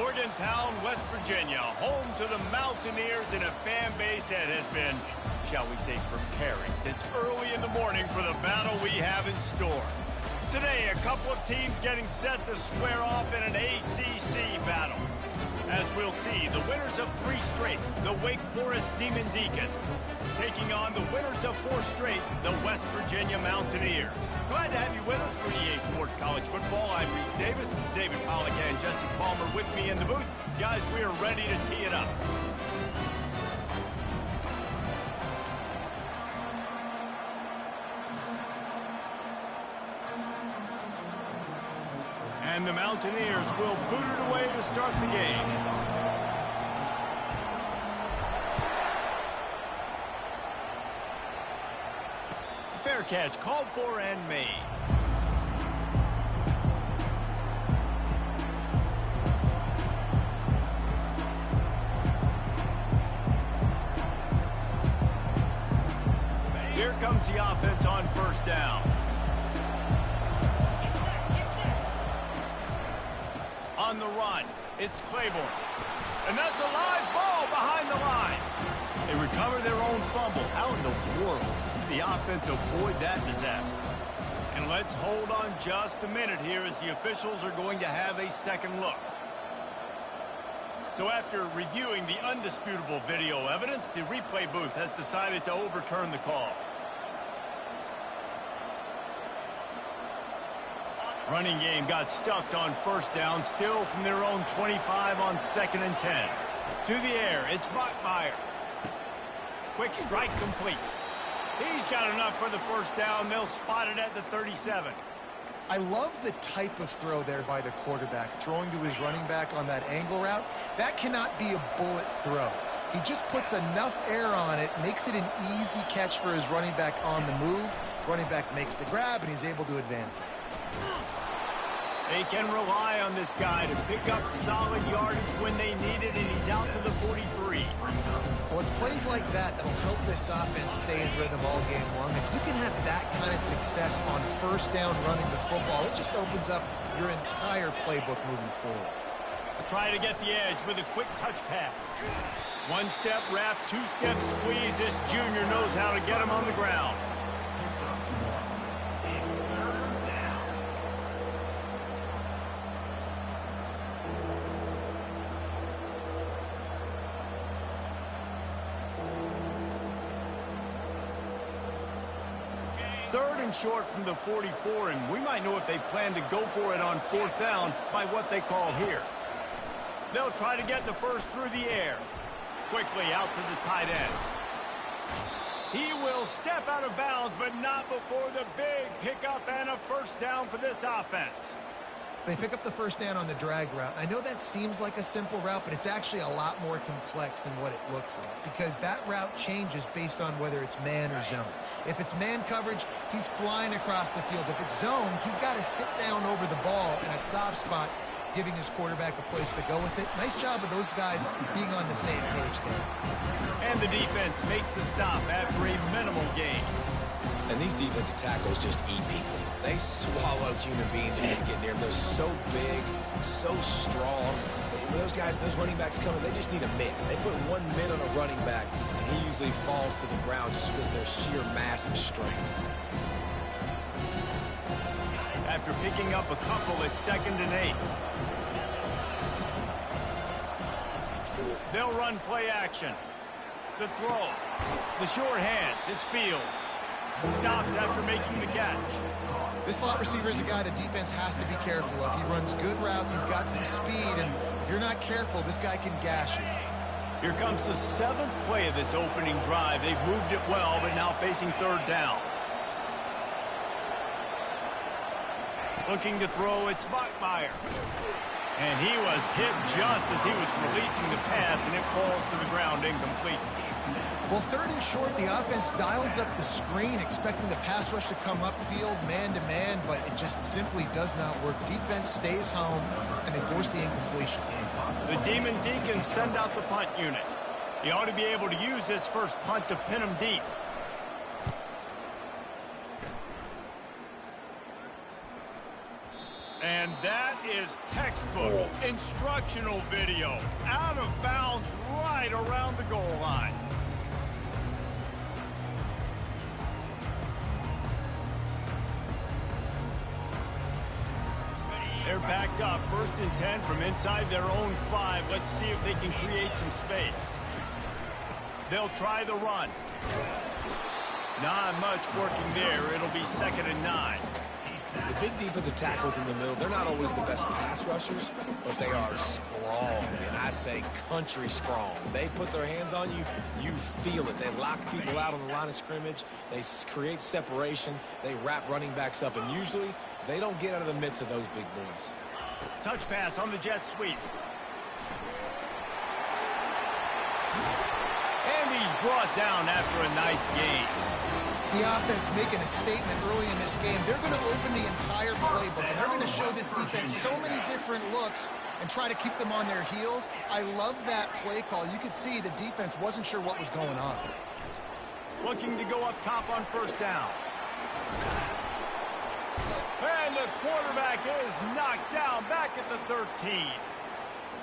Morgantown, West Virginia, home to the Mountaineers and a fan base that has been, shall we say, preparing since early in the morning for the battle we have in store. Today, a couple of teams getting set to square off in an ACC battle. As we'll see, the winners of 3 straight, the Wake Forest Demon Deacons, taking on the winners of 4 straight, the West Virginia Mountaineers. Glad to have you with us for EA Sports College Football. I'm Reese Davis, David Pollack and Jesse Palmer with me in the booth. Guys, we are ready to tee it up. And the Mountaineers will boot it away to start the game. Fair catch called for and made. Here comes the offense on first down. On the run, it's Claiborne. And that's a live ball behind the line. They recover their own fumble. How in the world did the offense avoid that disaster? And let's hold on just a minute here as the officials are going to have a second look. So after reviewing the undisputable video evidence, the replay booth has decided to overturn the call. Running game got stuffed on first down, still from their own 25 on 2nd and 10. To the air, it's Bachmeier. Quick strike complete. He's got enough for the first down. They'll spot it at the 37. I love the type of throw there by the quarterback, throwing to his running back on that angle route. That cannot be a bullet throw. He just puts enough air on it, makes it an easy catch for his running back on the move. Running back makes the grab, and he's able to advance it. They can rely on this guy to pick up solid yardage when they need it, and he's out to the 43. Well, it's plays like that that'll help this offense stay in rhythm all game long. If you can have that kind of success on first down running the football, it just opens up your entire playbook moving forward. Try to get the edge with a quick touch pass. One-step wrap, two-step squeeze. This junior knows how to get him on the ground. Third and short from the 44, and we might know if they plan to go for it on 4th down by what they call here. They'll try to get the first through the air. Quickly out to the tight end. He will step out of bounds, but not before the big pickup and a first down for this offense. They pick up the first down on the drag route. I know that seems like a simple route, but it's actually a lot more complex than what it looks like, because that route changes based on whether it's man or zone. If it's man coverage, he's flying across the field. If it's zone, he's got to sit down over the ball in a soft spot, giving his quarterback a place to go with it. Nice job of those guys being on the same page there. And the defense makes the stop after a minimal gain. And these defensive tackles just eat people. They swallow human beings when they get near them. They're so big, so strong. When those guys, those running backs coming, they just need a mitt. They put 1 mitt on a running back, and he usually falls to the ground just because of their sheer mass and strength. After picking up a couple at 2nd and 8. They'll run play action. The throw. The short hands. It's Fields. Stopped after making the catch. This slot receiver is a guy the defense has to be careful of. He runs good routes. He's got some speed, and if you're not careful, this guy can gash you. Here comes the 7th play of this opening drive. They've moved it well, but now facing 3rd down. Looking to throw, it's Bachmeier. And he was hit just as he was releasing the pass, and it falls to the ground incomplete. Well, 3rd and short, the offense dials up the screen, expecting the pass rush to come upfield, man-to-man, but it just simply does not work. Defense stays home, and they force the incompletion. The Demon Deacons send out the punt unit. He ought to be able to use this first punt to pin him deep. And that is textbook instructional video. Out of bounds right around the goal line. They're backed up, 1st and 10 from inside their own 5. Let's see if they can create some space. They'll try the run. Not much working there. It'll be 2nd and 9. The big defensive tackles in the middle, they're not always the best pass rushers, but they are strong, and I say country strong. They put their hands on you, you feel it. They lock people out on the line of scrimmage. They create separation. They wrap running backs up, and usually they don't get out of the midst of those big boys. Touch pass on the jet sweep. And he's brought down after a nice gain. The offense making a statement early in this game. They're going to open the entire playbook, and they're going to show this defense so many different looks and try to keep them on their heels. I love that play call. You could see the defense wasn't sure what was going on. Looking to go up top on 1st down. And the quarterback is knocked down back at the 13.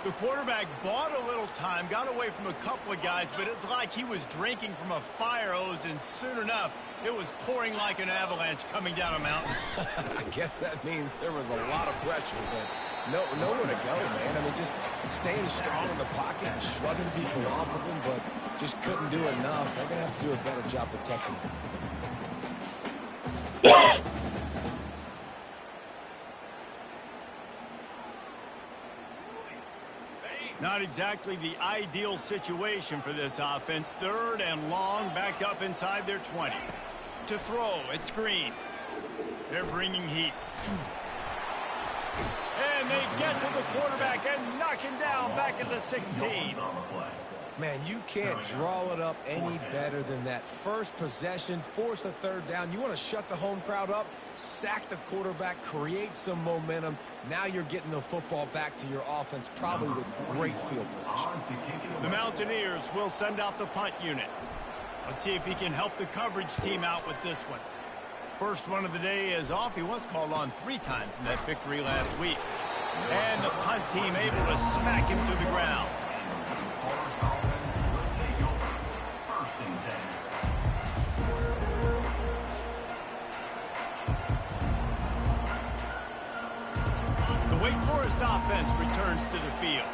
The quarterback bought a little time, got away from a couple of guys, but it's like he was drinking from a fire hose, and soon enough, it was pouring like an avalanche coming down a mountain. I guess that means there was a lot of pressure, but nowhere to go, man. I mean, just staying strong in the pocket and shrugging people off of him, but just couldn't do enough. They're going to have to do a better job protecting him. Not exactly the ideal situation for this offense. 3rd and long, back up inside their 20. To throw, it's Green. They're bringing heat. And they get to the quarterback and knock him down back at the 16. Man, you can't draw it up any better than that. First possession, force a 3rd down. You want to shut the home crowd up, sack the quarterback, create some momentum. Now you're getting the football back to your offense, probably with great field position. The Mountaineers will send out the punt unit. Let's see if he can help the coverage team out with this one. First one of the day is off. He was called on 3 times in that victory last week. And the punt team able to smack him to the ground. The Wake Forest offense returns to the field.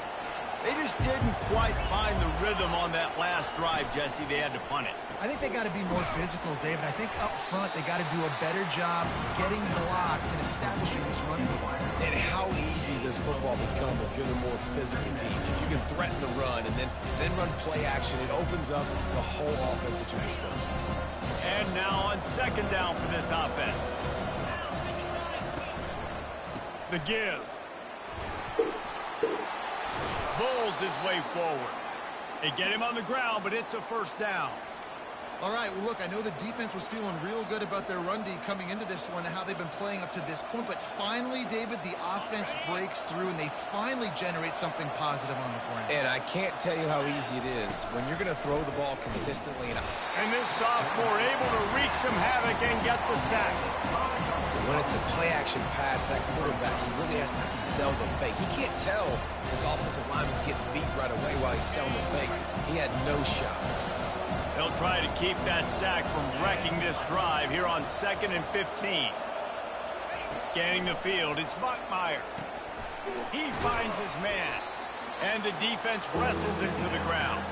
They just didn't quite find the rhythm on that last drive, Jesse. They had to punt it. I think they got to be more physical, David. I think up front they got to do a better job getting blocks and establishing this run game. And how easy does football become if you're the more physical team? If you can threaten the run and then run play action, it opens up the whole offense at your disposal. And now on 2nd down for this offense. The give. Bowls his way forward. They get him on the ground, but it's a 1st down. All right, well, look, I know the defense was feeling real good about their run D coming into this one and how they've been playing up to this point, but finally, David, the offense breaks through and they finally generate something positive on the ground. And I can't tell you how easy it is when you're going to throw the ball consistently. And this sophomore able to wreak some havoc and get the sack. When it's a play-action pass, that quarterback, he really has to sell the fake. He can't tell his offensive lineman's getting beat right away while he's selling the fake. He had no shot. They'll try to keep that sack from wrecking this drive here on 2nd and 15. Scanning the field, it's Buckmeyer. He finds his man, and the defense wrestles him to the ground.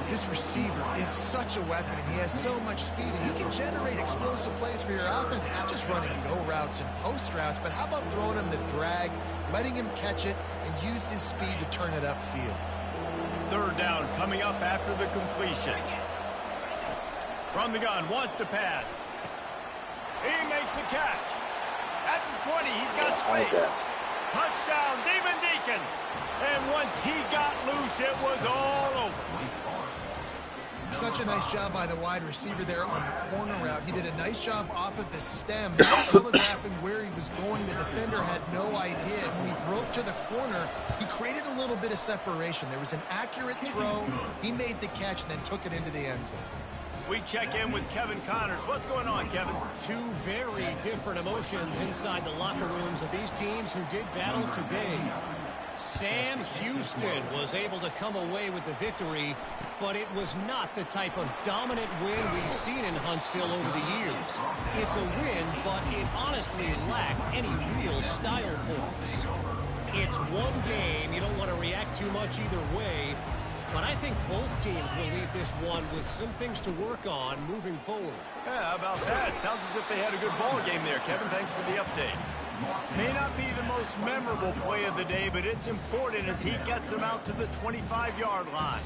This receiver is such a weapon, and he has so much speed, and he can generate explosive plays for your offense, not just running go routes and post routes, but how about throwing him the drag, letting him catch it, and use his speed to turn it upfield. 3rd down coming up after the completion. From the gun, wants to pass. He makes the catch. At the 20, he's got space. Touchdown, Demon Deacons. And once he got loose, it was all over. Such a nice job by the wide receiver there on the corner route. He did a nice job off of the stem, telegraphing where he was going. The defender had no idea. When he broke to the corner, he created a little bit of separation. There was an accurate throw. He made the catch and then took it into the end zone. We check in with Kevin Connors. What's going on, Kevin? Two very different emotions inside the locker rooms of these teams who did battle today. Sam Houston was able to come away with the victory, but it was not the type of dominant win we've seen in Huntsville over the years. It's a win, but it honestly lacked any real style points. It's one game. You don't want to react too much either way, but I think both teams will leave this one with some things to work on moving forward. Yeah, how about that? Sounds as if they had a good ball game there, Kevin. Thanks for the update. May not be the most memorable play of the day, but it's important as he gets them out to the 25-yard line.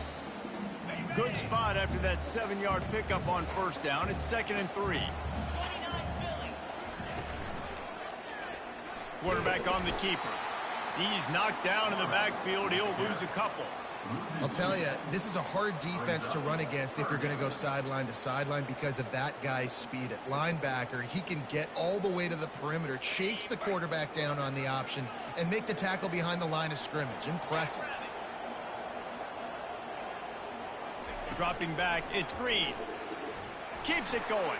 Good spot after that 7-yard pickup on first down. It's 2nd and 3. Quarterback on the keeper. He's knocked down in the backfield. He'll lose a couple. I'll tell you, this is a hard defense to run against if you're going to go sideline to sideline because of that guy's speed at linebacker. He can get all the way to the perimeter, chase the quarterback down on the option, and make the tackle behind the line of scrimmage. Impressive. Dropping back, it's Green. Keeps it going.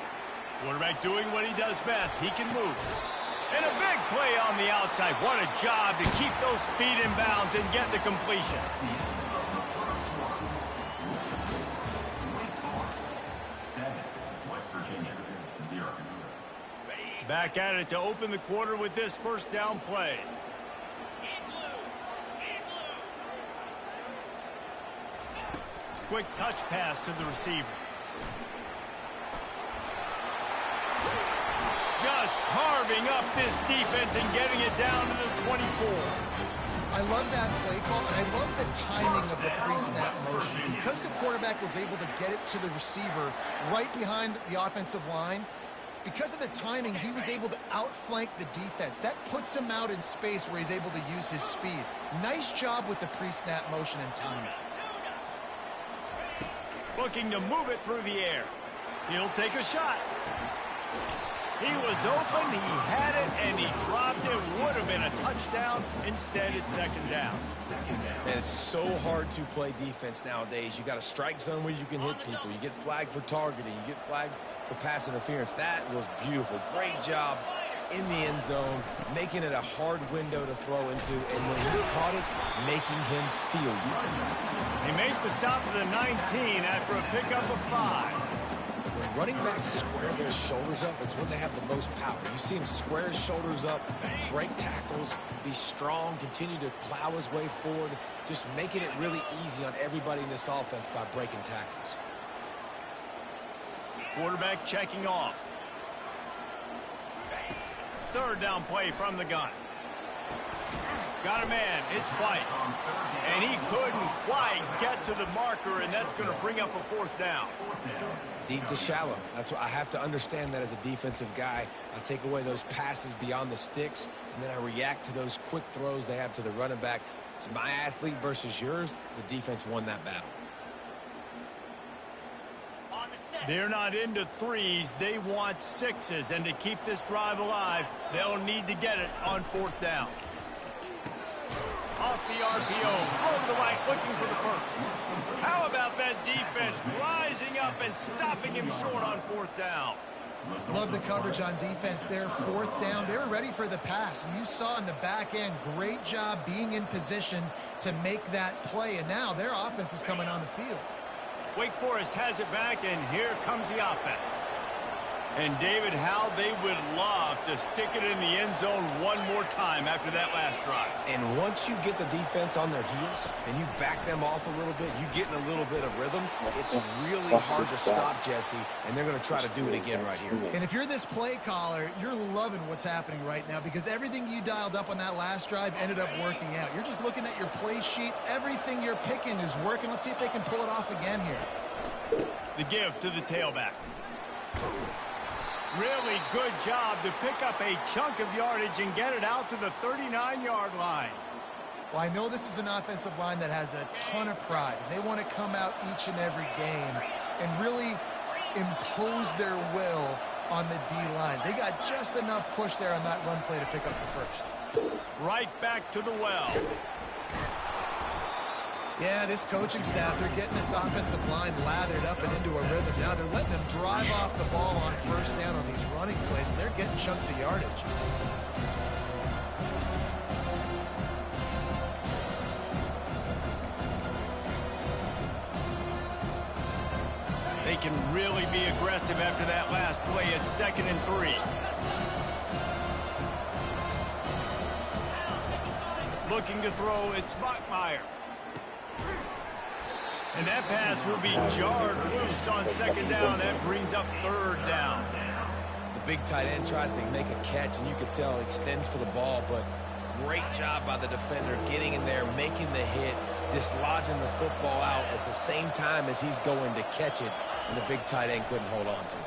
Quarterback doing what he does best. He can move. And a big play on the outside. What a job to keep those feet in bounds and get the completion. Back at it to open the quarter with this first down play. Quick touch pass to the receiver. Just carving up this defense and getting it down to the 24. I love that play call, and I love the timing of the pre-snap motion. Because the quarterback was able to get it to the receiver right behind the offensive line, because of the timing, he was able to outflank the defense. That puts him out in space where he's able to use his speed. Nice job with the pre-snap motion and timing. Looking to move it through the air. He'll take a shot. He was open, he had it, and he dropped it. Would have been a touchdown. Instead, it's 2nd down. And it's so hard to play defense nowadays. You got a strike zone where you can hit people. You get flagged for targeting. You get flagged for pass interference. That was beautiful. Great job in the end zone, making it a hard window to throw into. And when he caught it, making him feel you. He makes the stop to the 19 after a pickup of 5. When running backs square their shoulders up, it's when they have the most power. You see him square his shoulders up, break tackles, be strong, continue to plow his way forward, just making it really easy on everybody in this offense by breaking tackles. Quarterback checking off. 3rd down play from the gun. Got a man. It's White. And he couldn't quite get to the marker, and that's going to bring up a 4th down. Deep to shallow. That's what I have to understand that as a defensive guy. I take away those passes beyond the sticks, and then I react to those quick throws they have to the running back. It's my athlete versus yours. The defense won that battle. They're not into 3s. They want 6s. And to keep this drive alive, they'll need to get it on 4th down. Off the RPO, throw to the right, looking for the first. How about that defense rising up and stopping him short on 4th down? Love the coverage on defense there. 4th down, they were ready for the pass. And you saw in the back end, great job being in position to make that play. And now their offense is coming on the field. Wake Forest has it back, and here comes the offense. And, David, how they would love to stick it in the end zone one more time after that last drive. And once you get the defense on their heels and you back them off a little bit, you get in a little bit of rhythm, it's really hard to stop, Jesse, and they're going to try to do it again right here. And if you're this play caller, you're loving what's happening right now because everything you dialed up on that last drive ended up working out. You're just looking at your play sheet. Everything you're picking is working. Let's see if they can pull it off again here. The give to the tailback. Really good job to pick up a chunk of yardage and get it out to the 39-yard line. Well, I know this is an offensive line that has a ton of pride. They want to come out each and every game and really impose their will on the D-line. They got just enough push there on that run play to pick up the first. Right back to the well. Yeah, this coaching staff, they're getting this offensive line lathered up and into a rhythm. Now they're letting them drive off the ball on first down on these running plays, and they're getting chunks of yardage. They can really be aggressive after that last play at 2nd and 3. Looking to throw, it's Bachmeier. And that pass will be jarred loose on 2nd down. That brings up 3rd down. The big tight end tries to make a catch, and you can tell he extends for the ball, but great job by the defender getting in there, making the hit, dislodging the football out at the same time as he's going to catch it, and the big tight end couldn't hold on to it.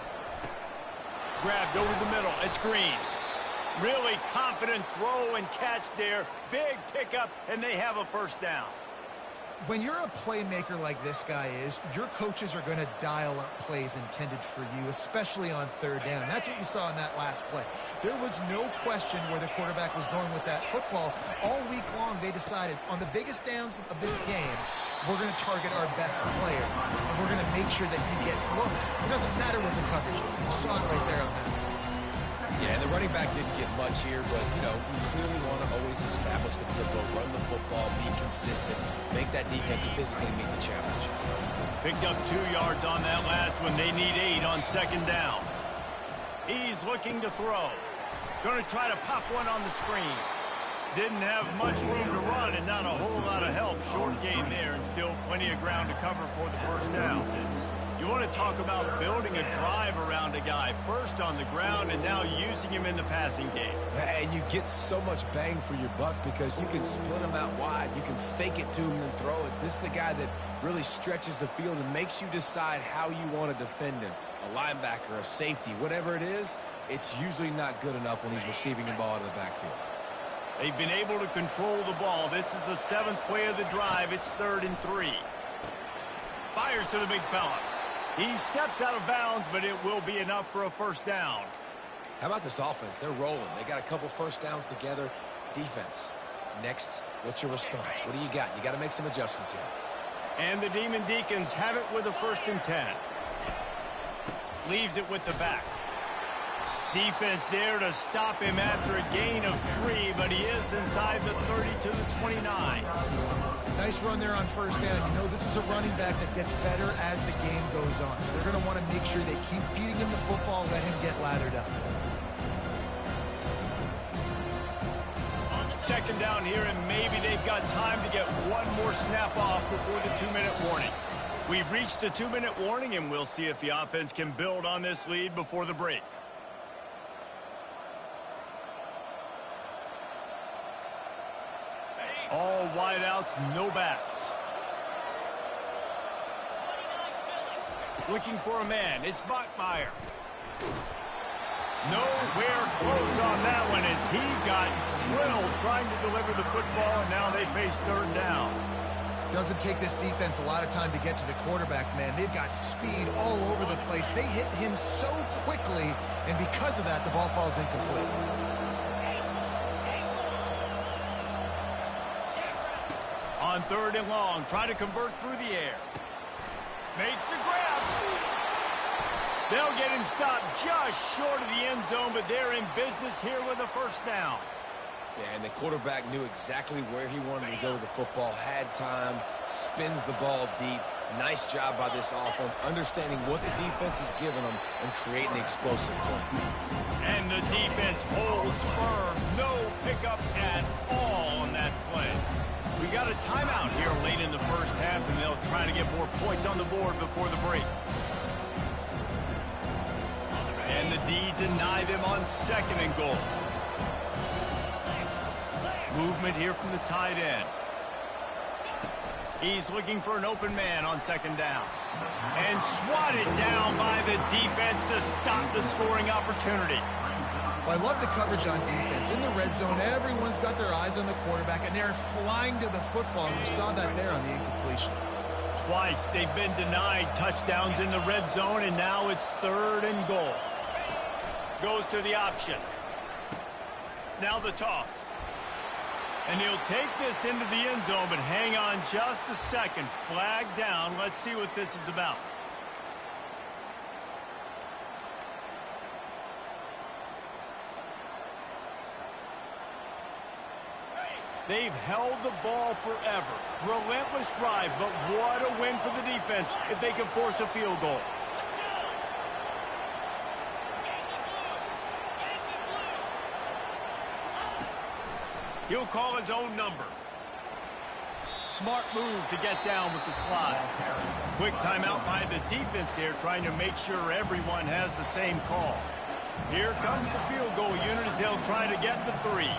Grabbed over the middle. It's Green. Really confident throw and catch there. Big pickup, and they have a 1st down. When you're a playmaker like this guy is, your coaches are going to dial up plays intended for you, especially on 3rd down. That's what you saw in that last play. There was no question where the quarterback was going with that football. All week long, they decided on the biggest downs of this game, we're going to target our best player, and we're going to make sure that he gets looks. It doesn't matter what the coverage is. You saw it right there on that. Yeah, and the running back didn't get much here, but, you know, you clearly want to always establish the tempo, run the football, be consistent, make that defense physically meet the challenge. Picked up 2 yards on that last one. They need 8 on 2nd down. He's looking to throw. Going to try to pop one on the screen. Didn't have much room to run and not a whole lot of help. Short gain there and still plenty of ground to cover for the 1st down. You want to talk about building a drive around a guy. First on the ground and now using him in the passing game. And you get so much bang for your buck because you can split him out wide. You can fake it to him and throw it. This is the guy that really stretches the field and makes you decide how you want to defend him. A linebacker, a safety, whatever it is, it's usually not good enough when he's receiving the ball out of the backfield. They've been able to control the ball. This is the 7th play of the drive. It's 3rd and 3. Fires to the big fella. He steps out of bounds, but it will be enough for a 1st down. How about this offense? They're rolling. They got a couple 1st downs together. Defense. Next, what's your response? What do you got? You got to make some adjustments here. And the Demon Deacons have it with a 1st and 10. Leaves it with the back. Defense there to stop him after a gain of 3, but he is inside the 30 to the 29. Nice run there on 1st down. You know, this is a running back that gets better as the game goes on. So they're going to want to make sure they keep feeding him the football, let him get lathered up. 2nd down here, and maybe they've got time to get one more snap off before the 2-minute warning. We've reached the 2-minute warning, and we'll see if the offense can build on this lead before the break. All wideouts, no backs. Looking for a man. It's Bachmeier. Nowhere close on that one as he got drilled trying to deliver the football, and now they face 3rd down. Doesn't take this defense a lot of time to get to the quarterback, man. They've got speed all over the place. They hit him so quickly, and because of that, the ball falls incomplete. On 3rd and long, trying to convert through the air. Makes the grab. They'll get him stopped just short of the end zone, but they're in business here with a 1st down. Yeah, and the quarterback knew exactly where he wanted to go with the football, had time, spins the ball deep. Nice job by this offense, understanding what the defense is giving them and creating the explosive play. And the defense holds firm. No pickup at all on that play. We got a timeout here late in the 1st half, and they'll try to get more points on the board before the break. And the D deny them on 2nd and goal. Movement here from the tight end. He's looking for an open man on 2nd down. And swatted down by the defense to stop the scoring opportunity. Well, I love the coverage on defense. In the red zone, everyone's got their eyes on the quarterback, and they're flying to the football. And you saw that there on the incompletion. Twice they've been denied touchdowns in the red zone, and now it's 3rd and goal. Goes to the option. Now the toss. And he'll take this into the end zone, but hang on just a second. Flag down. Let's see what this is about. They've held the ball forever. Relentless drive, but what a win for the defense if they can force a field goal. He'll call his own number. Smart move to get down with the slide. Quick timeout by the defense there, trying to make sure everyone has the same call. Here comes the field goal unit as they'll try to get the 3.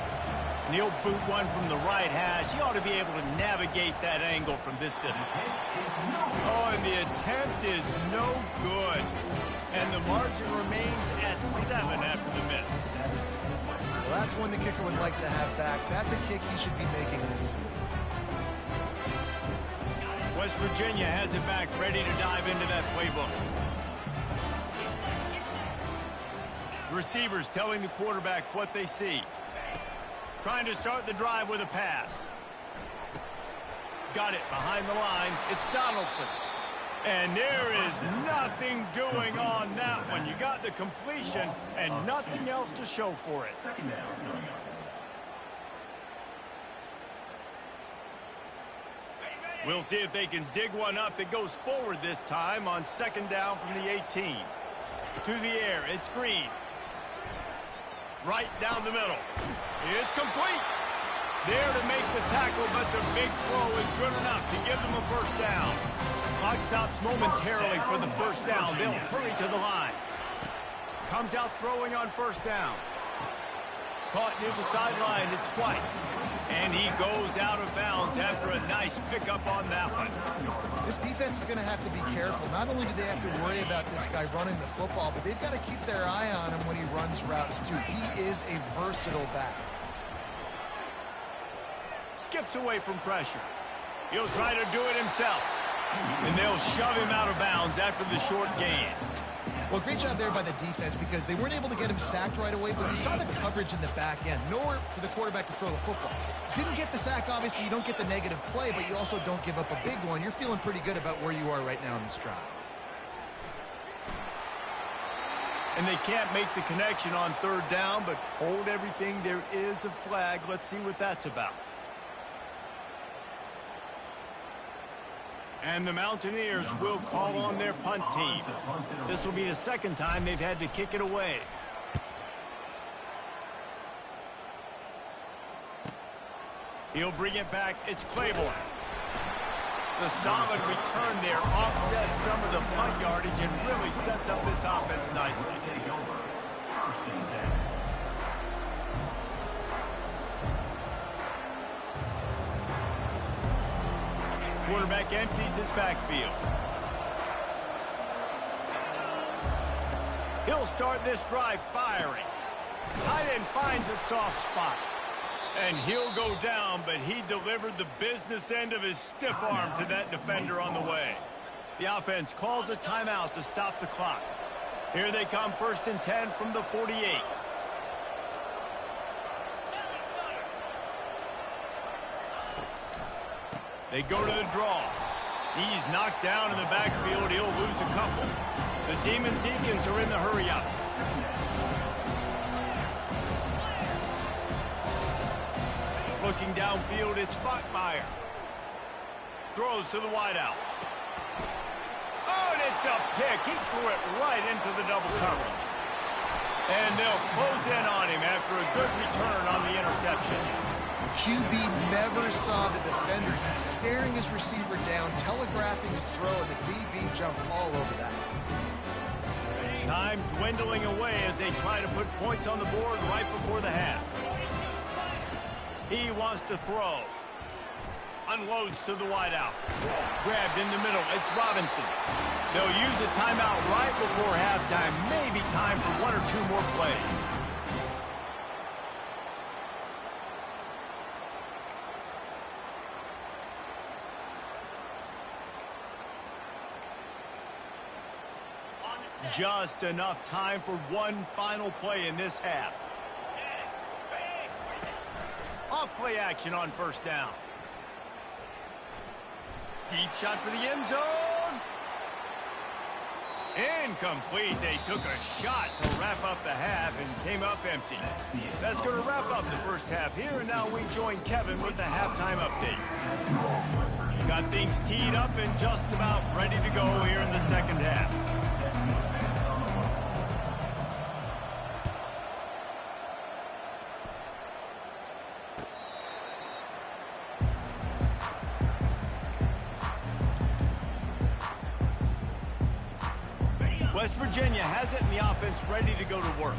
And he'll boot one from the right hash. He ought to be able to navigate that angle from this distance. Oh, and the attempt is no good. And the margin remains at 7 after the miss. Well, that's one the kicker would like to have back. That's a kick he should be making in his sleep. West Virginia has it back, ready to dive into that playbook. Receivers telling the quarterback what they see. Trying to start the drive with a pass. Got it behind the line. It's Donaldson. And there is nothing doing on that one. You got the completion and nothing else to show for it. We'll see if they can dig one up that goes forward this time on 2nd down from the 18. To the air, it's Green. Right down the middle. It's complete. There to make the tackle, but the big throw is good enough to give them a first down. Clock stops momentarily for the first down. They'll hurry to the line. Comes out throwing on 1st down. Caught near the sideline. It's White. And he goes out of bounds after a nice pickup on that one. This defense is going to have to be careful. Not only do they have to worry about this guy running the football, but they've got to keep their eye on him when he runs routes, too. He is a versatile back. Skips away from pressure. He'll try to do it himself. And they'll shove him out of bounds after the short gain. Well, great job there by the defense because they weren't able to get him sacked right away, but you saw the coverage in the back end. Nowhere for the quarterback to throw the football. Didn't get the sack, obviously. You don't get the negative play, but you also don't give up a big one. You're feeling pretty good about where you are right now in this drive. And they can't make the connection on 3rd down, but hold everything. There is a flag. Let's see what that's about. And the Mountaineers will call on their punt team. This will be the 2nd time they've had to kick it away. He'll bring it back. It's Claiborne. The solid return there offsets some of the punt yardage and really sets up this offense nicely. Quarterback empties his backfield. He'll start this drive firing. Tight end finds a soft spot. And he'll go down, but he delivered the business end of his stiff arm to that defender on the way. The offense calls a timeout to stop the clock. Here they come, 1st and 10 from the 48. They go to the draw. He's knocked down in the backfield. He'll lose a couple. The Demon Deacons are in the hurry-up. Looking downfield, it's Bachmeier. Throws to the wideout. Oh, and it's a pick. He threw it right into the double coverage. And they'll close in on him after a good return on the interception. QB never saw the defender. He's staring his receiver down, telegraphing his throw, and the DB jumped all over that. Time dwindling away as they try to put points on the board right before the half. He wants to throw. Unloads to the wideout. Grabbed in the middle. It's Robinson. They'll use a timeout right before halftime. Maybe time for 1 or 2 more plays. Just enough time for one final play in this half. Off-play action on first down. Deep shot for the end zone. Incomplete. They took a shot to wrap up the half and came up empty. That's going to wrap up the first half here, and now we join Kevin with the halftime update. Got things teed up and just about ready to go here in the second half. West Virginia has it in the offense ready to go to work.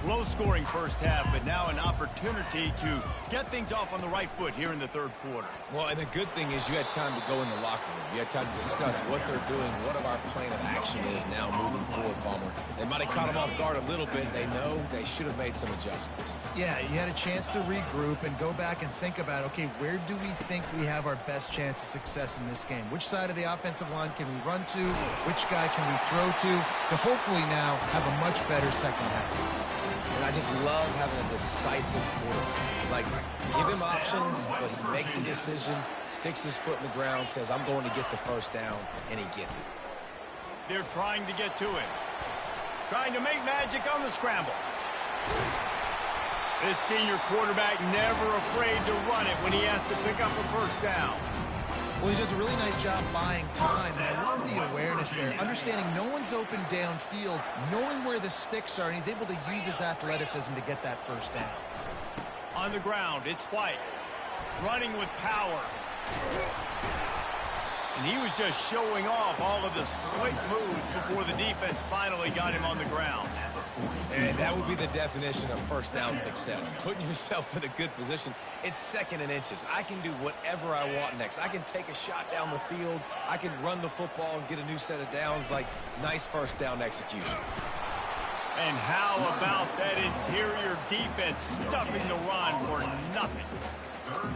Low-scoring first half, but now an opportunity to get things off on the right foot here in the third quarter. Well, and the good thing is you had time to go in the locker room. You had time to discuss what they're doing, what our plan of action is now moving forward, Palmer. They might have caught them off guard a little bit. They know they should have made some adjustments. Yeah, you had a chance to regroup and go back and think about, okay, where do we think we have our best chance of success in this game? Which side of the offensive line can we run to? Which guy can we throw to hopefully now have a much better second half? And I just love having a decisive quarterback. Like, give him options, but he makes a decision, sticks his foot in the ground, says, I'm going to get the first down, and he gets it. They're trying to get to it. Trying to make magic on the scramble. This senior quarterback never afraid to run it when he has to pick up a first down. Well, he does a really nice job buying time, and I love the awareness there. Understanding no one's open downfield, knowing where the sticks are, and he's able to use his athleticism to get that first down. On the ground, it's White. Running with power. And he was just showing off all of the slick moves before the defense finally got him on the ground. And that would be the definition of first down success. Putting yourself in a good position. It's second and inches. I can do whatever I want next. I can take a shot down the field. I can run the football and get a new set of downs. Like, nice first down execution. And how about that interior defense stuffing the run for nothing?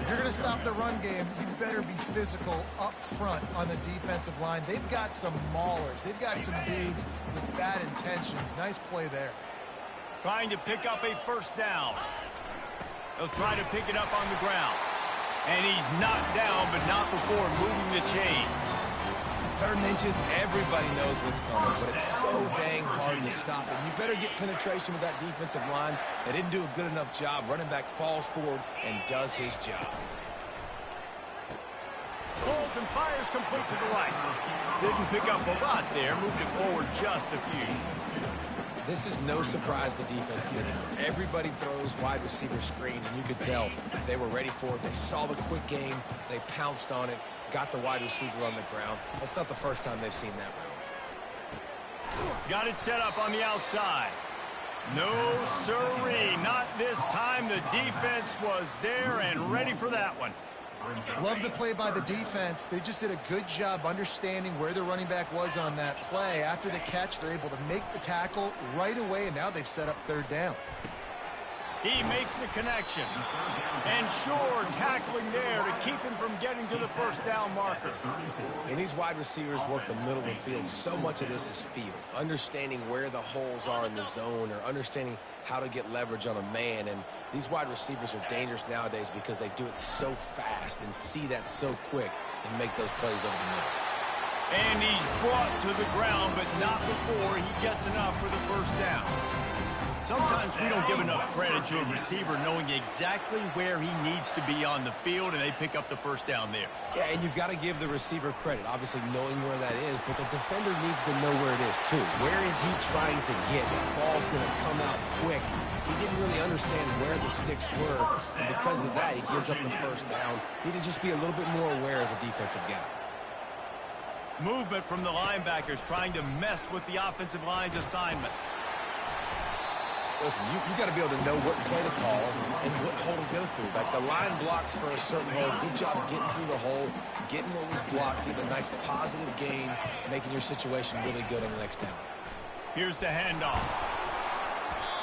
If you're going to stop the run game, you better be physical up front on the defensive line. They've got some maulers. They've got some dudes with bad intentions. Nice play there. Trying to pick up a first down. They'll try to pick it up on the ground. And he's knocked down, but not before moving the chains. Third and inches, everybody knows what's coming, but it's so dang hard to stop it. You better get penetration with that defensive line. They didn't do a good enough job. Running back falls forward and does his job. Holds and fires complete to the right. Didn't pick up a lot there. Moved it forward just a few. This is no surprise to defenses anymore. Everybody throws wide receiver screens, and you could tell they were ready for it. They saw the quick game. They pounced on it, got the wide receiver on the ground. That's not the first time they've seen that route. Got it set up on the outside. No sirree, not this time. The defense was there and ready for that one. Love the play by the defense. They just did a good job understanding where the running back was on that play. After the catch, they're able to make the tackle right away, and now they've set up third down. He makes the connection. And sure, tackling there to keep him from getting to the first down marker. And these wide receivers work the middle of the field. So much of this is feel. Understanding where the holes are in the zone or understanding how to get leverage on a man. And these wide receivers are dangerous nowadays because they do it so fast and see that so quick and make those plays over the middle. And he's brought to the ground, but not before he gets enough for the first down. Sometimes we don't give enough credit to a receiver knowing exactly where he needs to be on the field, and they pick up the first down there. Yeah, and you've got to give the receiver credit, obviously knowing where that is, but the defender needs to know where it is too. Where is he trying to get? That ball's going to come out quick. He didn't really understand where the sticks were, and because of that, he gives up the first down. Need to just be a little bit more aware as a defensive guy. Movement from the linebackers trying to mess with the offensive line's assignments. Listen, you got to be able to know what play to call and what hole to go through. Like the line blocks for a certain hole. Good job getting through the hole, getting what was blocked, getting a nice positive gain, making your situation really good on the next down. Here's the handoff.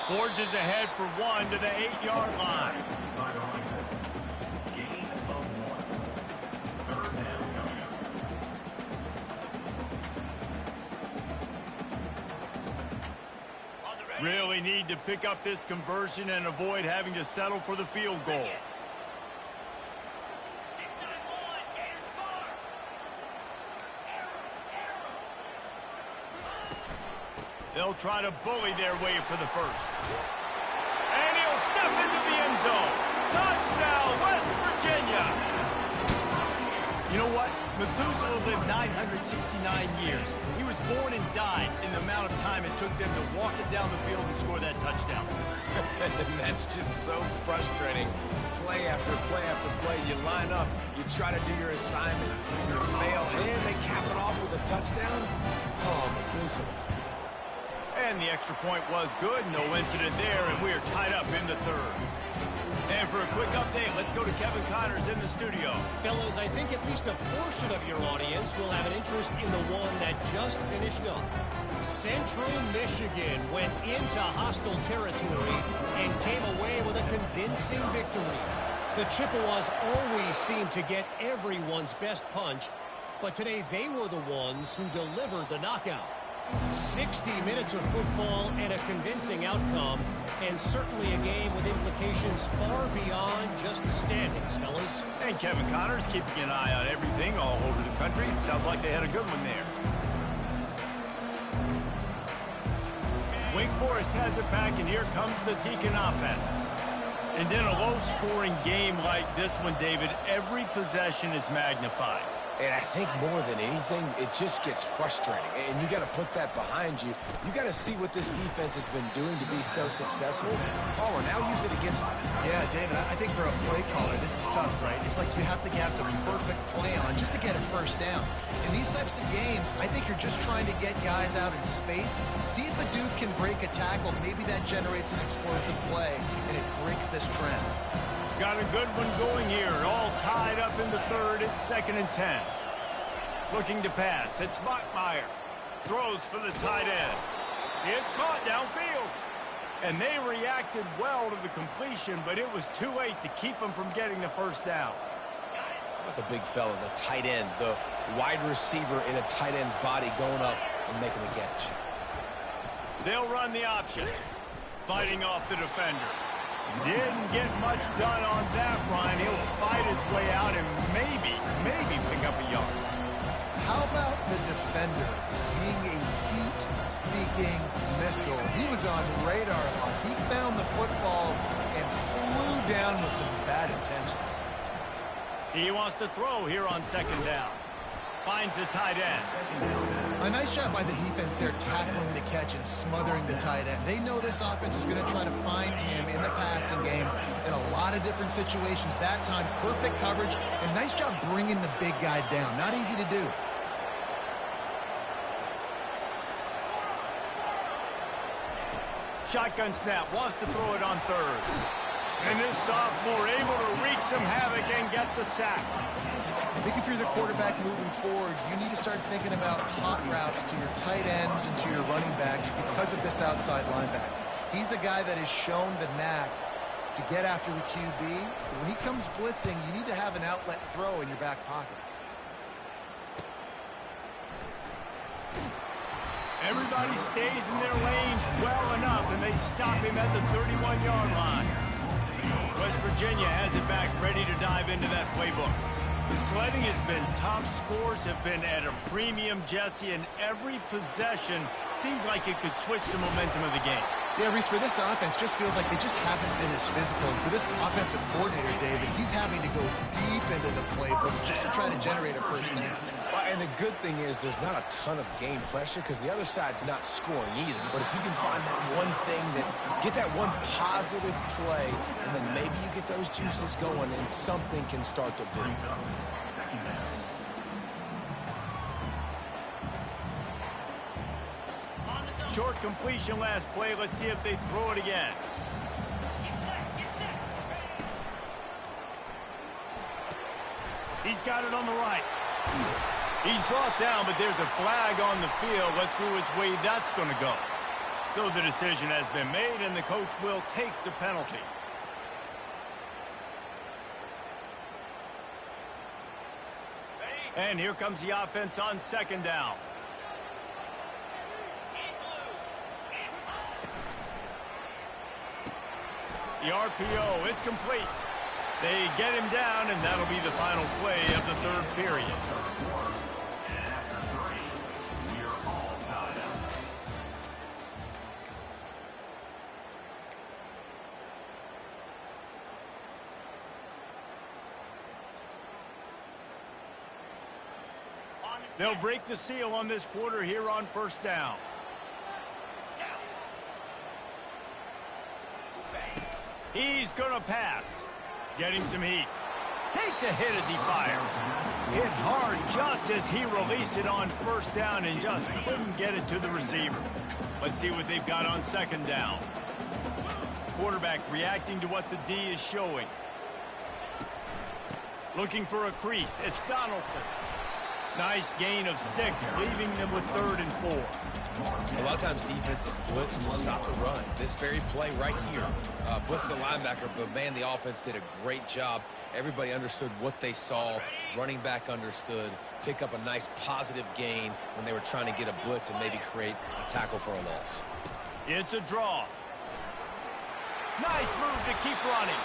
Forges ahead for one to the 8-yard line. Really need to pick up this conversion and avoid having to settle for the field goal. They'll try to bully their way for the first. And he'll step into the end zone. Touchdown, West Virginia. You know what? Methuselah lived 969 years. He was born and died in the amount of time it took them to walk it down the field and score that touchdown. That's just so frustrating. Play after play after play. You line up, you try to do your assignment, you fail, and they cap it off with a touchdown. Oh, Methuselah. And the extra point was good. No incident there, and we are tied up in the third. And for a quick update, let's go to Kevin Connors in the studio. Fellas, I think at least a portion of your audience will have an interest in the one that just finished up. Central Michigan went into hostile territory and came away with a convincing victory. The Chippewas always seem to get everyone's best punch, but today they were the ones who delivered the knockout. 60 minutes of football and a convincing outcome, and certainly a game with implications far beyond just the standings, fellas. And Kevin Connors keeping an eye on everything all over the country. Sounds like they had a good one there. Wake Forest has it back, and here comes the Deacon offense. And in a low-scoring game like this one, David, every possession is magnified. And I think more than anything, it just gets frustrating. And you got to put that behind you. You got to see what this defense has been doing to be so successful. Caller, now use it against them. Yeah, David, I think for a play caller, this is tough, right? It's like you have to have the perfect play on just to get a first down. In these types of games, I think you're just trying to get guys out in space, see if a dude can break a tackle. Maybe that generates an explosive play, and it breaks this trend. Got a good one going here. All tied up in the third. It's 2nd and 10. Looking to pass. It's Bachmeier. Throws for the tight end. It's caught downfield. And they reacted well to the completion, but it was too late to keep them from getting the first down. How about the big fella, the tight end, the wide receiver in a tight end's body going up and making the catch? They'll run the option. Fighting off the defender. Didn't get much done on that run. He'll fight his way out and maybe pick up a yard. How about the defender being a heat-seeking missile? He was on radar lock. He found the football and flew down with some bad intentions. He wants to throw here on 2nd down. Finds the tight end. A nice job by the defense there, tackling the catch and smothering the tight end. They know this offense is going to try to find him in the passing game in a lot of different situations. That time, perfect coverage, and nice job bringing the big guy down. Not easy to do. Shotgun snap, wants to throw it on 3rd. And this sophomore able to wreak some havoc and get the sack. I think if you're the quarterback moving forward, you need to start thinking about hot routes to your tight ends and to your running backs because of this outside linebacker. He's a guy that has shown the knack to get after the QB. But when he comes blitzing, you need to have an outlet throw in your back pocket. Everybody stays in their lanes well enough, and they stop him at the 31-yard line. West Virginia has it back, ready to dive into that playbook. The sledding has been tough. Scores have been at a premium, Jesse, and every possession seems like it could switch the momentum of the game. Yeah, Reese, for this offense, just feels like they just haven't been as physical. And for this offensive coordinator, David, he's having to go deep into the playbook just to try to generate a first down. Well, and the good thing is there's not a ton of game pressure because the other side's not scoring either. But if you can find that one thing, get that one positive play, and then maybe you get those juices going and something can start to build. Short completion last play. Let's see if they throw it again. He's got it on the right. He's brought down, but there's a flag on the field. Let's see which way that's going to go. So the decision has been made, and the coach will take the penalty. And here comes the offense on 2nd down. The RPO, it's complete. They get him down, and that'll be the final play of the 3rd period. They'll break the seal on this quarter here on first down. He's going to pass. Getting some heat. Takes a hit as he fires. Hit hard just as he released it on first down and just couldn't get it to the receiver. Let's see what they've got on second down. Quarterback reacting to what the D is showing. Looking for a crease. It's Donaldson. Nice gain of 6, leaving them with 3rd and 4. A lot of times defenses blitz to stop the run. This very play right here, blitz the linebacker, but man, the offense did a great job. Everybody understood what they saw. Running back understood. Pick up a nice positive gain when they were trying to get a blitz and maybe create a tackle for a loss. It's a draw. Nice move to keep running.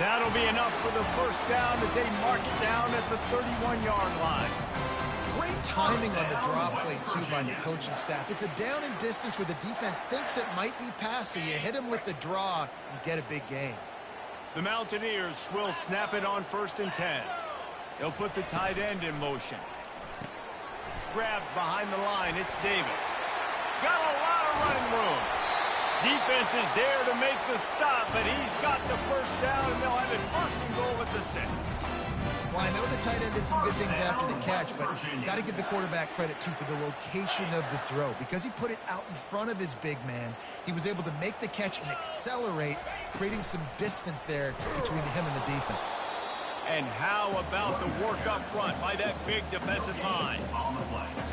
That'll be enough for the first down as they mark it down at the 31-yard line. Great timing on the draw play, too, by the coaching staff. It's a down and distance where the defense thinks it might be pass, so you hit him with the draw and get a big gain. The Mountaineers will snap it on 1st and 10. They'll put the tight end in motion. Grabbed behind the line, it's Davis. Got a lot of running room. Defense is there to make the stop, but he's got the first down, and they'll have it 1st and goal at the 6. Well, I know the tight end did some good things after the catch, but got to give the quarterback credit, too, for the location of the throw. Because he put it out in front of his big man, he was able to make the catch and accelerate, creating some distance there between him and the defense. And how about the work up front by that big defensive line?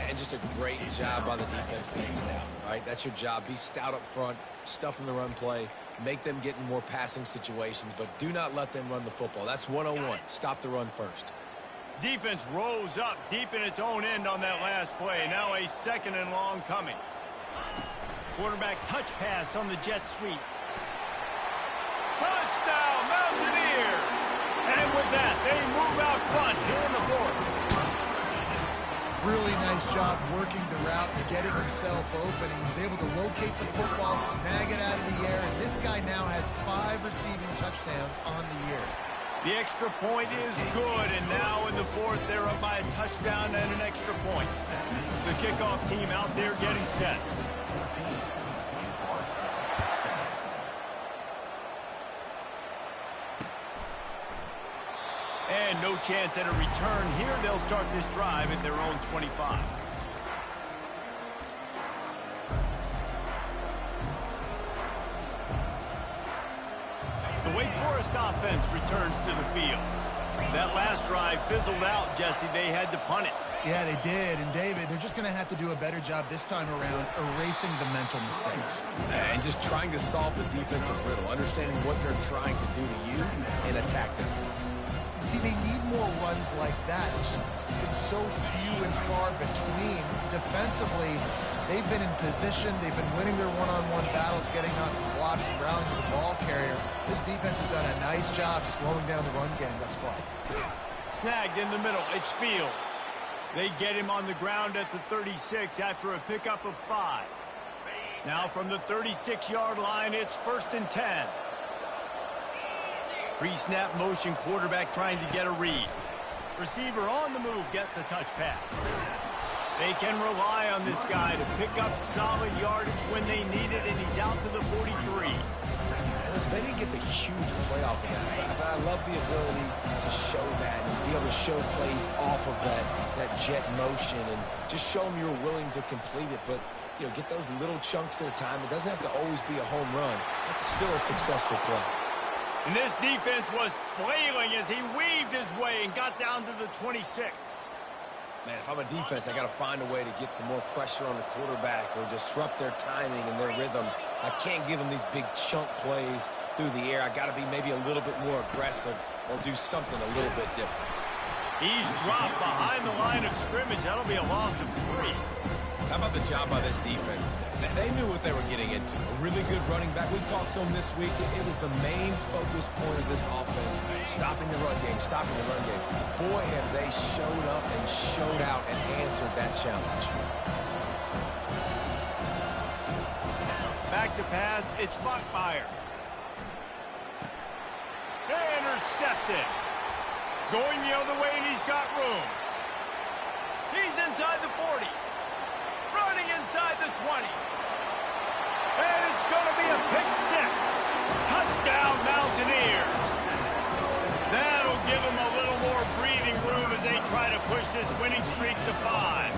And just a great job by the defense being stout, right? That's your job. Be stout up front, stuff in the run play, make them get in more passing situations, but do not let them run the football. That's 101. Stop the run first. Defense rose up deep in its own end on that last play. Now a 2nd and long coming. Quarterback touch pass on the jet sweep. Touchdown, Mountaineers! And with that, they move out front here in the 4th. Really nice job working the route and getting himself open. He was able to locate the football, snag it out of the air, and this guy now has 5 receiving touchdowns on the year. The extra point is good, and now in the 4th, they're up by a touchdown and an extra point. The kickoff team out there getting set. And no chance at a return here. They'll start this drive at their own 25. The Wake Forest offense returns to the field. That last drive fizzled out, Jesse. They had to punt it. Yeah, they did. And, David, they're just going to have to do a better job this time around erasing the mental mistakes. And just trying to solve the defensive riddle, understanding what they're trying to do to you and attack them. See, they need more runs like that. It's been so few and far between. Defensively, they've been in position. They've been winning their one-on-one battles, getting off the blocks and rallying to the ball carrier. This defense has done a nice job slowing down the run game thus far. Snagged in the middle. It's Fields. They get him on the ground at the 36 after a pickup of 5. Now from the 36-yard line, it's 1st and 10. Pre-snap motion, quarterback trying to get a read. Receiver on the move gets the touch pass. They can rely on this guy to pick up solid yardage when they need it, and he's out to the 43. And listen, they didn't get the huge play off of that, but I love the ability to show that and be able to show plays off of that jet motion and just show them you're willing to complete it. But, you know, get those little chunks at a time. It doesn't have to always be a home run. It's still a successful play. And this defense was flailing as he weaved his way and got down to the 26. Man, if I'm a defense, I got to find a way to get some more pressure on the quarterback or disrupt their timing and their rhythm. I can't give them these big chunk plays through the air. I got to be maybe a little bit more aggressive or do something a little bit different. He's dropped behind the line of scrimmage. That'll be a loss of 3. How about the job by this defense today? They knew what they were getting into. A really good running back. We talked to him this week. It was the main focus point of this offense. Stopping the run game, stopping the run game. Boy, have they showed up and showed out and answered that challenge. Back to pass, it's Buckmeyer. Intercepted. Going the other way, and he's got room. He's inside the 40. Running inside the 20. And it's going to be a pick six. Touchdown, Mountaineers. That'll give them a little more breathing room as they try to push this winning streak to 5.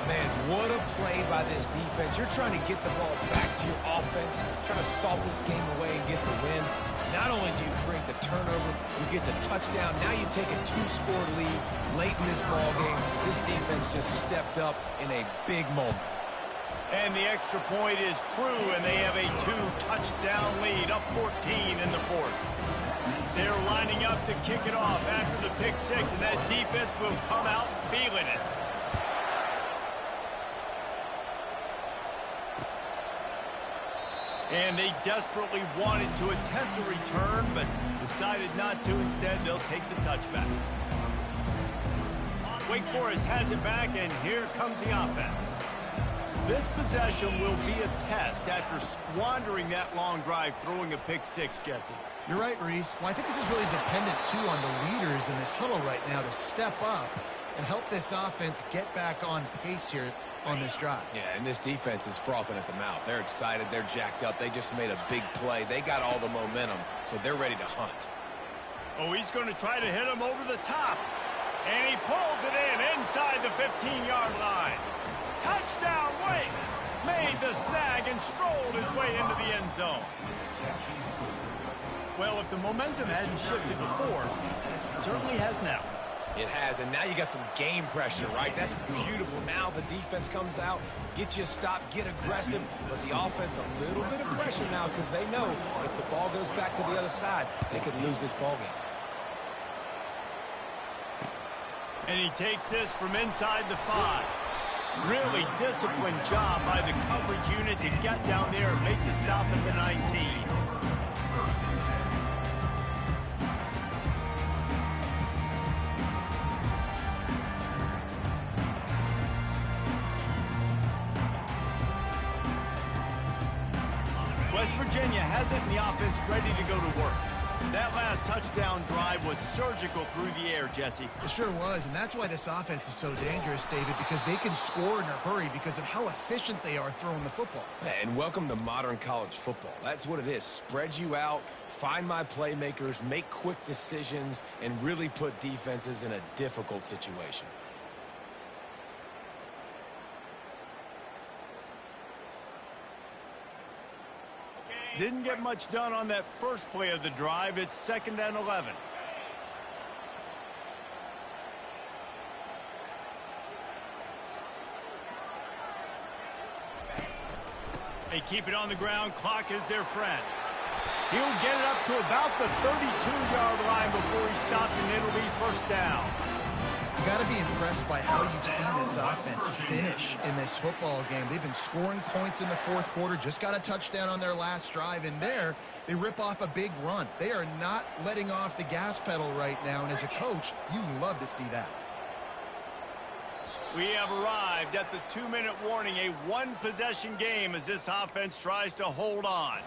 Man, what a play by this defense. You're trying to get the ball back to your offense, trying to salt this game away and get the win. Not only do you create the turnover, you get the touchdown. Now you take a 2-score lead late in this ball game. This defense just stepped up in a big moment. And the extra point is true, and they have a 2-touchdown lead, up 14 in the fourth. They're lining up to kick it off after the pick six, and that defense will come out feeling it. And they desperately wanted to attempt a return, but decided not to. Instead, they'll take the touchback. Wake Forest has it back, and here comes the offense. This possession will be a test after squandering that long drive, throwing a pick six, Jesse. You're right, Reese. Well, I think this is really dependent, too, on the leaders in this huddle right now to step up and help this offense get back on pace here on this drive. Yeah, and this defense is frothing at the mouth. They're excited. They're jacked up. They just made a big play. They got all the momentum, so they're ready to hunt. Oh, he's going to try to hit him over the top. And he pulls it in inside the 15-yard line. Touchdown, Wake. Made the snag and strolled his way into the end zone. Well, if the momentum hadn't shifted before, it certainly has now. It has, and now you got some game pressure, right? That's beautiful. Now the defense comes out, get you a stop, get aggressive, but the offense a little bit of pressure now because they know if the ball goes back to the other side, they could lose this ball game. And he takes this from inside the 5. Really disciplined job by the coverage unit to get down there and make the stop at the 19. West Virginia has it in the offense ready to go to work. That last touchdown drive was surgical through the air, Jesse. It sure was, and that's why this offense is so dangerous, David, because they can score in a hurry because of how efficient they are throwing the football. Yeah, and welcome to modern college football. That's what it is. Spread you out, find my playmakers, make quick decisions, and really put defenses in a difficult situation. Didn't get much done on that first play of the drive. It's 2nd and 11. They keep it on the ground. Clock is their friend. He'll get it up to about the 32-yard line before he stopped, and it'll be first down. You got to be impressed by how you've seen this offense finish in this football game. They've been scoring points in the fourth quarter, just got a touchdown on their last drive, and there they rip off a big run. They are not letting off the gas pedal right now, and as a coach, you love to see that. We have arrived at the 2-minute warning, a one-possession game as this offense tries to hold on.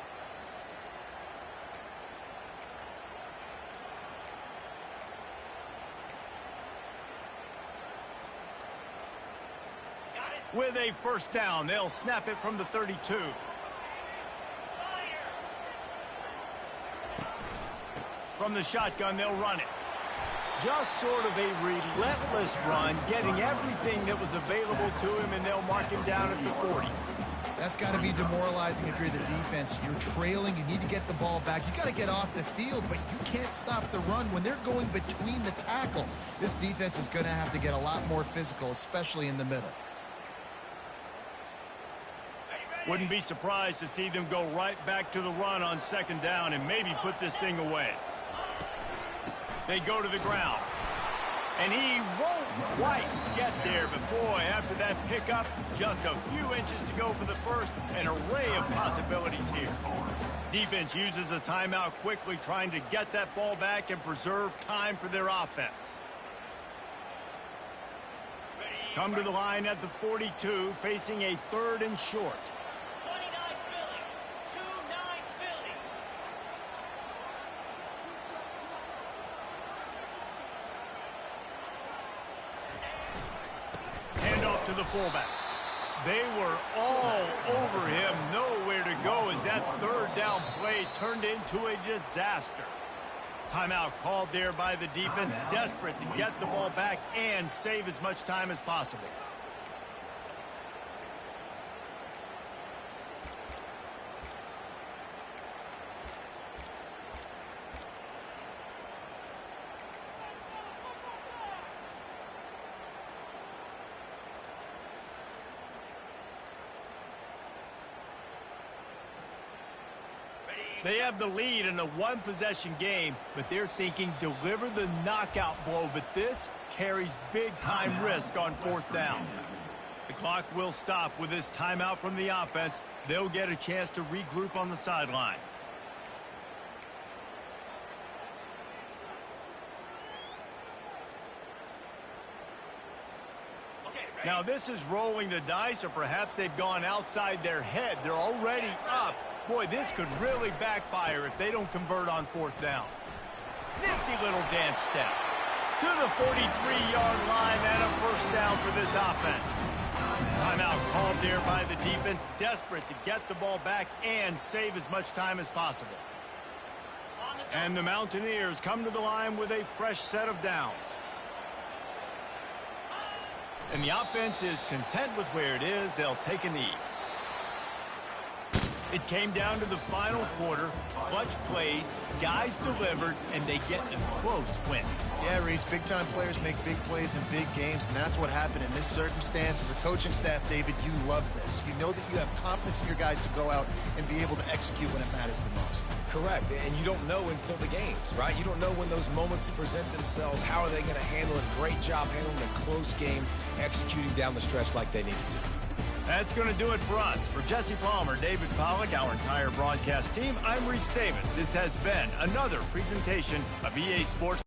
With a first down, they'll snap it from the 32. From the shotgun, they'll run it. Just sort of a relentless run, getting everything that was available to him, and they'll mark him down at the 40. That's got to be demoralizing if you're the defense. You're trailing. You need to get the ball back. You got to get off the field, but you can't stop the run when they're going between the tackles. This defense is going to have to get a lot more physical, especially in the middle. Wouldn't be surprised to see them go right back to the run on 2nd down and maybe put this thing away. They go to the ground. And he won't quite get there, but boy, after that pickup, just a few inches to go for the first. An array of possibilities here. Defense uses a timeout quickly, trying to get that ball back and preserve time for their offense. Come to the line at the 42, facing a 3rd and short. the fullback. They were all over him, nowhere to go as that third down play turned into a disaster. Timeout called there by the defense, desperate to get the ball back and save as much time as possible. They have the lead in a one-possession game, but they're thinking deliver the knockout blow, but this carries big-time risk on fourth down. The clock will stop with this timeout from the offense. They'll get a chance to regroup on the sideline. Now this is rolling the dice, or perhaps they've gone outside their head. They're already up. Boy, this could really backfire if they don't convert on fourth down. Nifty little dance step. To the 43-yard line and a first down for this offense. Timeout called there by the defense, desperate to get the ball back and save as much time as possible. And the Mountaineers come to the line with a fresh set of downs. And the offense is content with where it is. They'll take a knee. It came down to the final quarter. Clutch plays, guys delivered, and they get a close win. Yeah, Reese, big-time players make big plays in big games, and that's what happened in this circumstance. As a coaching staff, David, you love this. You know that you have confidence in your guys to go out and be able to execute when it matters the most. Correct, and you don't know until the games, right? You don't know when those moments present themselves. How are they going to handle it? Great job handling a close game, executing down the stretch like they needed to. That's going to do it for us. For Jesse Palmer, David Pollack, our entire broadcast team, I'm Reese Davis. This has been another presentation of EA Sports.